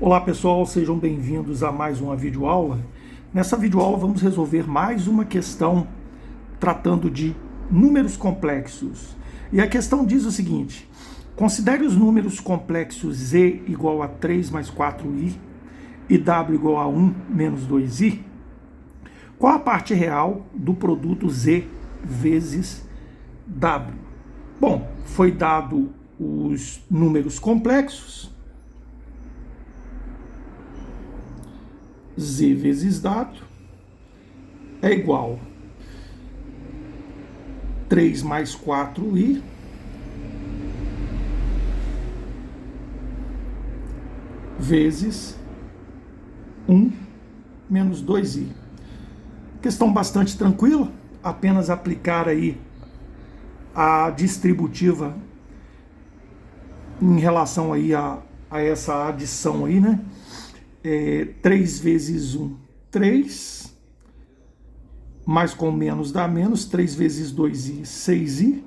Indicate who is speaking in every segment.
Speaker 1: Olá pessoal, sejam bem-vindos a mais uma videoaula. Nessa videoaula vamos resolver mais uma questão tratando de números complexos. E a questão diz o seguinte: considere os números complexos z igual a 3 mais 4i e w igual a 1 menos 2i. Qual a parte real do produto z vezes w? Bom, foi dado os números complexos, z vezes w é igual a 3 mais 4i vezes 1 menos 2i. Questão bastante tranquila, apenas aplicar aí a distributiva em relação aí a essa adição aí, né? 3 vezes 1, 3, mais com menos dá menos, 3 vezes 2i, 6i,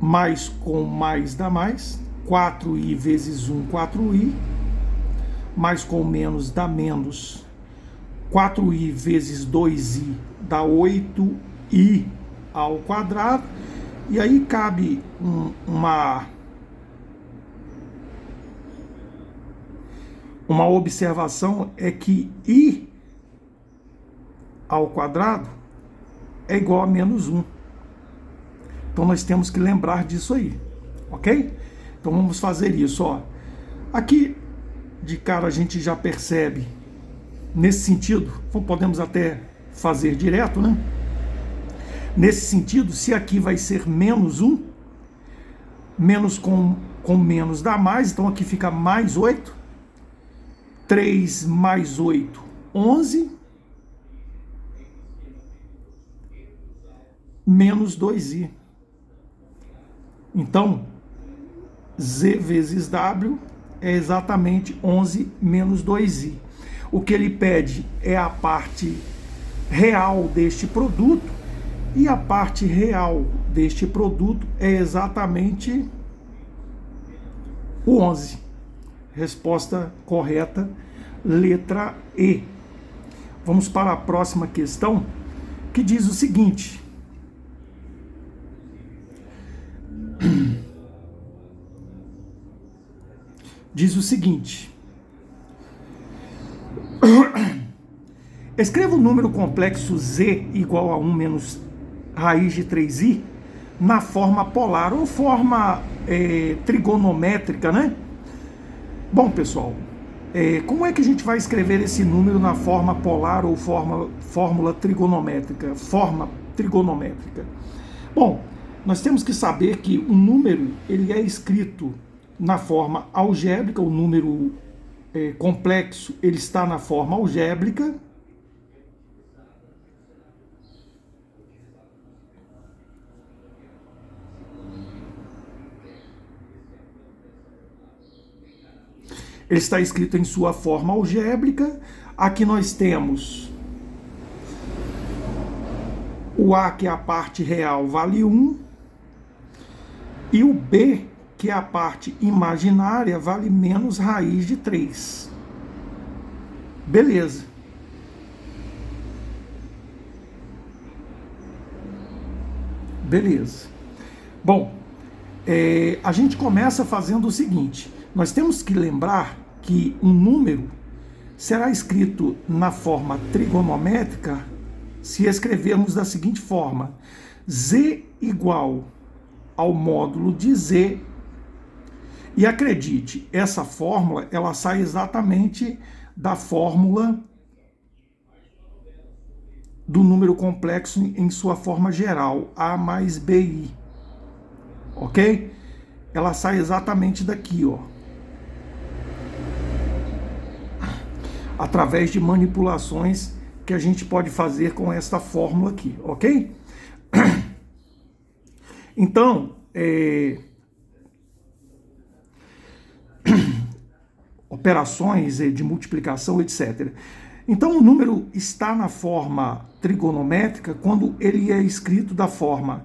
Speaker 1: mais com mais dá mais, 4i vezes 1, 4i, mais com menos dá menos, 4i vezes 2i dá 8i ao quadrado, e aí cabe uma observação, é que i ao quadrado é igual a menos 1. Então nós temos que lembrar disso aí, ok? Então vamos fazer isso, ó. Aqui de cara a gente já percebe nesse sentido, podemos até fazer direto, né? Nesse sentido, se aqui vai ser menos 1, menos com menos dá mais, então aqui fica mais 8, 3 mais 8, 11, menos 2i. Então, z vezes w é exatamente 11 menos 2i. O que ele pede é a parte real deste produto, e a parte real deste produto é exatamente o 11. Resposta correta, letra E. Vamos para a próxima questão, que diz o seguinte: escreva o número complexo z igual a 1 menos raiz de 3i na forma polar ou forma trigonométrica, né? Bom, pessoal, como é que a gente vai escrever esse número na forma polar ou fórmula trigonométrica? Forma trigonométrica. Bom, nós temos que saber que o número ele é escrito na forma algébrica, o número complexo ele está na forma algébrica. Ele está escrito em sua forma algébrica. Aqui nós temos o A, que é a parte real, vale 1. E o B, que é a parte imaginária, vale menos raiz de 3. Beleza. Beleza. Bom, a gente começa fazendo o seguinte: nós temos que lembrar que um número será escrito na forma trigonométrica se escrevermos da seguinte forma: z igual ao módulo de z. E acredite, essa fórmula ela sai exatamente da fórmula do número complexo em sua forma geral, a mais bi. Ok? Ela sai exatamente daqui, ó. Através de manipulações que a gente pode fazer com esta fórmula aqui, ok? Então, operações de multiplicação, etc. Então, o número está na forma trigonométrica quando ele é escrito da forma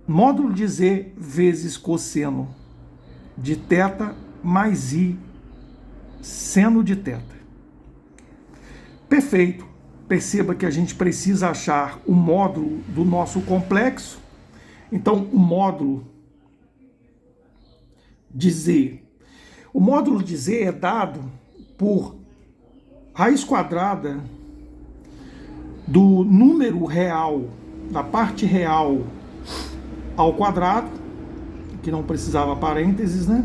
Speaker 1: módulo de z vezes cosseno de θ mais I seno de θ. Perfeito. Perceba que a gente precisa achar o módulo do nosso complexo. Então, o módulo de Z. O módulo de Z é dado por raiz quadrada do número real, da parte real ao quadrado, que não precisava parênteses, né?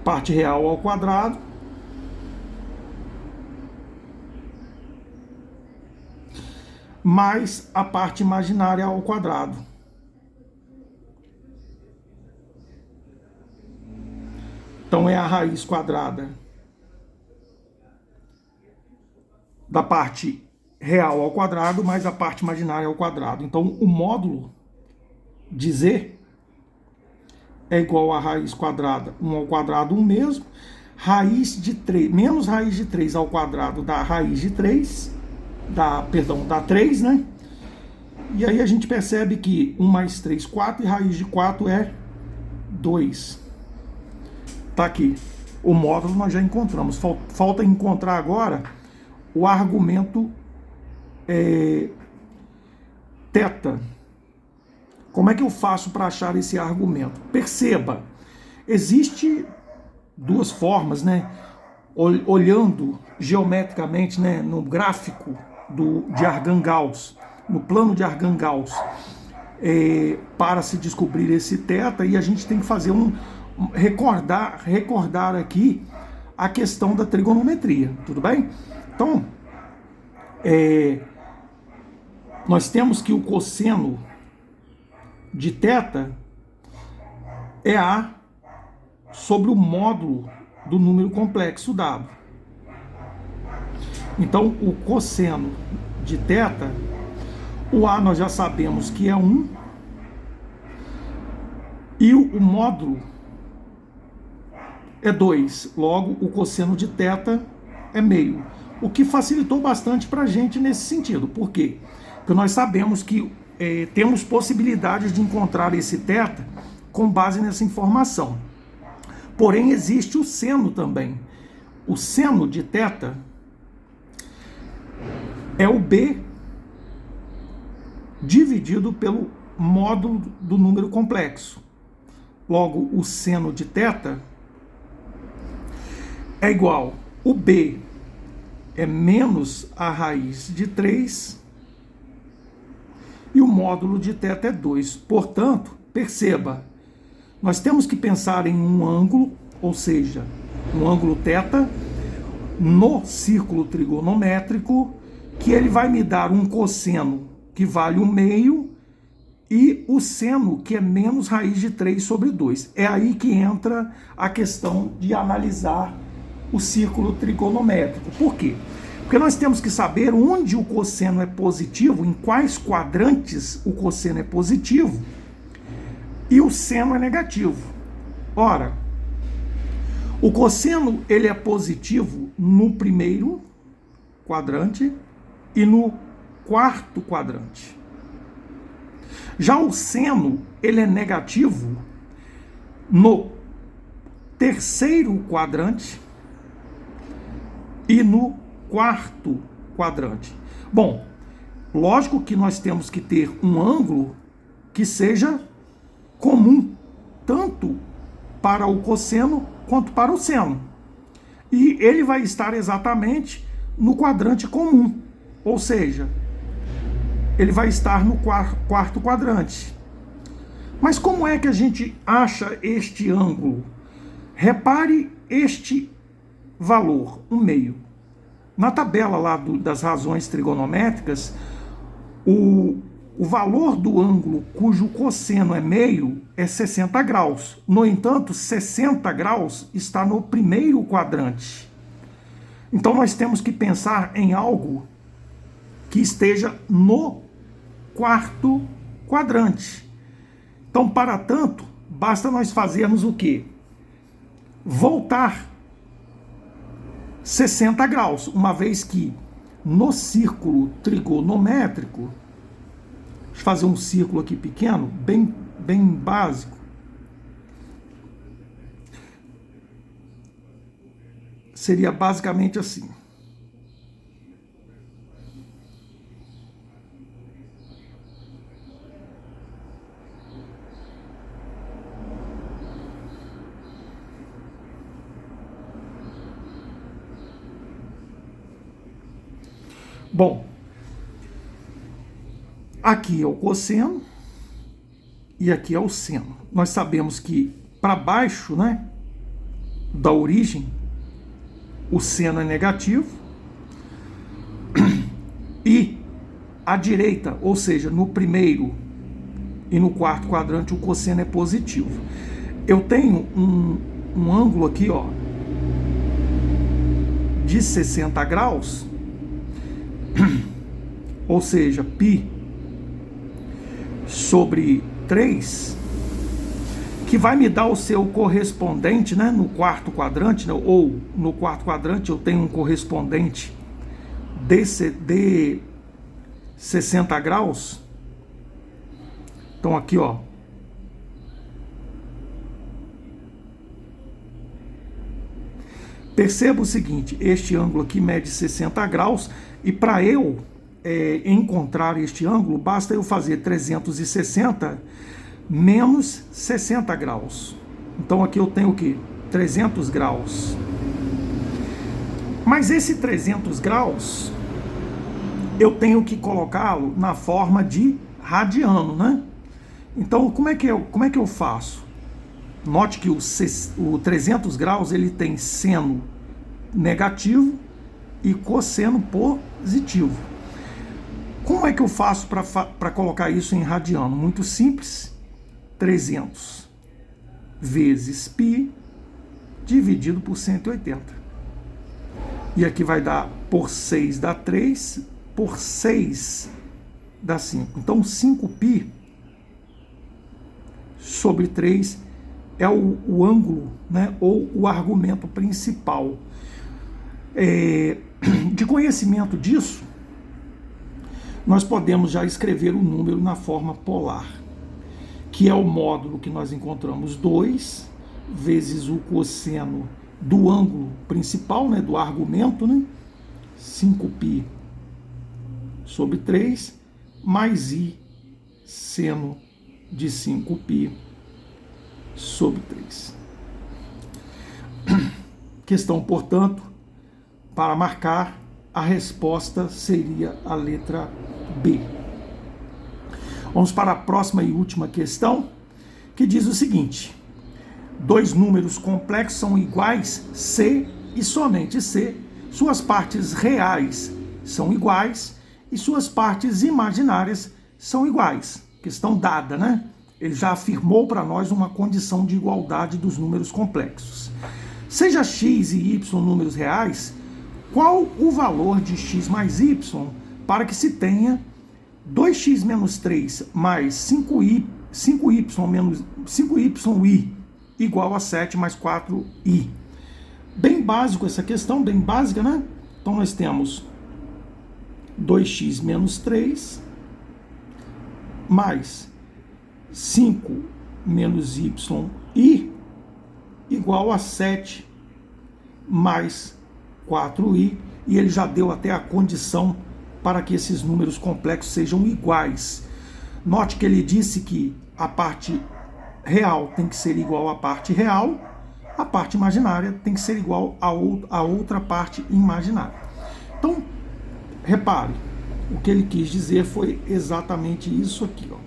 Speaker 1: Parte real ao quadrado, mais a parte imaginária ao quadrado. Então é a raiz quadrada da parte real ao quadrado mais a parte imaginária ao quadrado. Então o módulo de Z é igual a raiz quadrada 1 ao quadrado 1 mesmo, raiz de 3, menos raiz de 3 ao quadrado da raiz de 3, da 3, né? E aí a gente percebe que 1 mais 3, 4, e raiz de 4 é 2. Tá aqui. O módulo nós já encontramos. Falta encontrar agora o argumento θ. Como é que eu faço para achar esse argumento? Perceba, existe duas formas, né? Olhando geometricamente, né, no gráfico de Argand-Gauss, no plano de Argand-Gauss, para se descobrir esse θ, e a gente tem que fazer recordar aqui a questão da trigonometria, tudo bem? Então, nós temos que o cosseno de θ é A sobre o módulo do número complexo dado. Então, o cosseno de θ, o A nós já sabemos que é 1, e o módulo é 2. Logo, o cosseno de θ é meio. O que facilitou bastante para a gente nesse sentido. Por quê? Porque nós sabemos que temos possibilidades de encontrar esse θ com base nessa informação. Porém, existe o seno também. O seno de θ é o B dividido pelo módulo do número complexo. Logo, o seno de θ é igual, o B é menos a raiz de 3 e o módulo de θ é 2. Portanto, perceba, nós temos que pensar em um ângulo, ou seja, um ângulo θ, no círculo trigonométrico, que ele vai me dar um cosseno que vale 1/2 e o seno que é menos raiz de 3 sobre 2. É aí que entra a questão de analisar o círculo trigonométrico. Por quê? Porque nós temos que saber onde o cosseno é positivo, em quais quadrantes o cosseno é positivo e o seno é negativo. Ora, o cosseno ele é positivo no primeiro quadrante e no quarto quadrante. Já o seno ele é negativo no terceiro quadrante e no quarto quadrante. Bom, lógico que nós temos que ter um ângulo que seja comum, tanto para o cosseno quanto para o seno. E ele vai estar exatamente no quadrante comum, ou seja, ele vai estar no quarto quadrante. Mas como é que a gente acha este ângulo? Repare este valor, 1/2. Na tabela lá das razões trigonométricas, o valor do ângulo cujo cosseno é meio é 60 graus. No entanto, 60 graus está no primeiro quadrante. Então nós temos que pensar em algo que esteja no quarto quadrante. Então, para tanto, basta nós fazermos o quê? Voltar 60 graus, uma vez que no círculo trigonométrico, deixa eu fazer um círculo aqui pequeno, bem básico. seria basicamente assim. Bom, aqui é o cosseno e aqui é o seno. Nós sabemos que para baixo, né, da origem, o seno é negativo e à direita, ou seja, no primeiro e no quarto quadrante, o cosseno é positivo. Eu tenho um ângulo aqui, ó, de 60 graus, ou seja, π sobre 3, que vai me dar o seu correspondente, né, no quarto quadrante, né, ou no quarto quadrante eu tenho um correspondente de 60 graus. Então aqui, ó, perceba o seguinte, este ângulo aqui mede 60 graus, e para eu encontrar este ângulo, basta eu fazer 360 menos 60 graus. Então aqui eu tenho o quê? 300 graus. Mas esse 300 graus, eu tenho que colocá-lo na forma de radiano, né? Então como é que eu faço? Note que o 300 graus ele tem seno negativo e cosseno positivo. Como é que eu faço para colocar isso em radiano? Muito simples. 300 vezes π dividido por 180. E aqui vai dar por 6 dá 3, por 6 dá 5. Então 5π sobre 3 é o ângulo, né, ou o argumento principal. De conhecimento disso, nós podemos já escrever o número na forma polar, que é o módulo que nós encontramos 2 vezes o cosseno do ângulo principal, né, do argumento, né, 5π sobre 3, mais i seno de 5π sobre 3. Questão, portanto, para marcar, a resposta seria a letra B. Vamos para a próxima e última questão, que diz o seguinte: dois números complexos são iguais se e somente se suas partes reais são iguais e suas partes imaginárias são iguais. Questão dada, né? Ele já afirmou para nós uma condição de igualdade dos números complexos. Seja x e y números reais, qual o valor de x mais y para que se tenha 2x menos 3 mais 5y menos 5y igual a 7 mais 4i? Bem básico essa questão, bem básica, né? Então nós temos 2x menos 3 mais 5 menos y igual a 7 mais 4i, e ele já deu até a condição para que esses números complexos sejam iguais. Note que ele disse que a parte real tem que ser igual à parte real, a parte imaginária tem que ser igual a outra parte imaginária. Então, repare, o que ele quis dizer foi exatamente isso aqui, ó.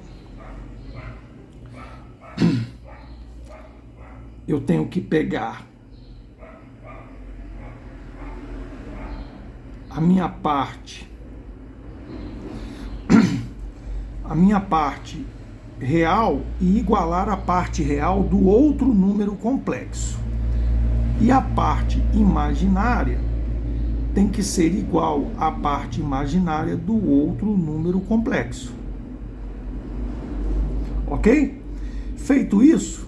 Speaker 1: Eu tenho que pegar a minha parte real e igualar a parte real do outro número complexo. E a parte imaginária tem que ser igual à parte imaginária do outro número complexo. Ok? Feito isso,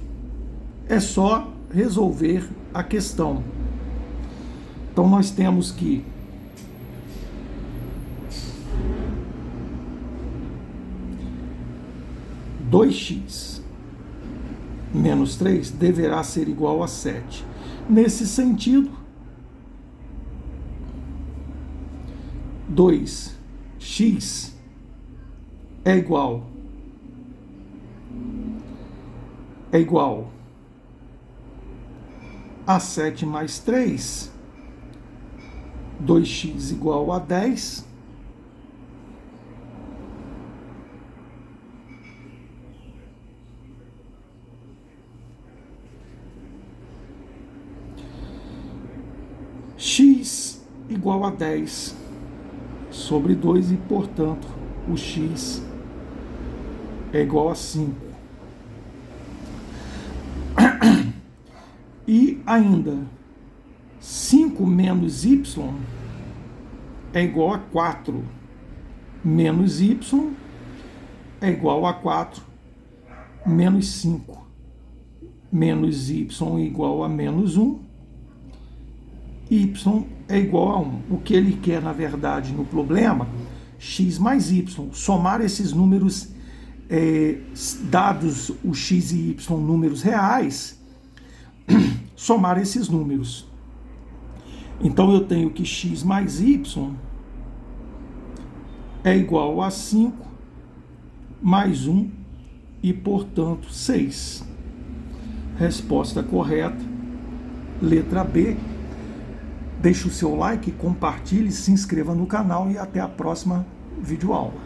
Speaker 1: é só resolver a questão. Então nós temos que (2x menos 3 deverá ser igual a 7. Nesse sentido, 2x é igual a 7 mais 3, 2x igual a 10, x igual a 10 sobre 2 e, portanto, o x é igual a 5. E ainda, 5 menos y é igual a 4. Menos y é igual a 4 menos 5. Menos y igual a menos 1. Y é igual a 1. O que ele quer, na verdade, no problema, x mais y. Somar esses números, dados o x e y números reais, somar esses números. Então, eu tenho que x mais y é igual a 5 mais 1 e, portanto, 6. Resposta correta, letra B. Deixe o seu like, compartilhe, se inscreva no canal e até a próxima videoaula.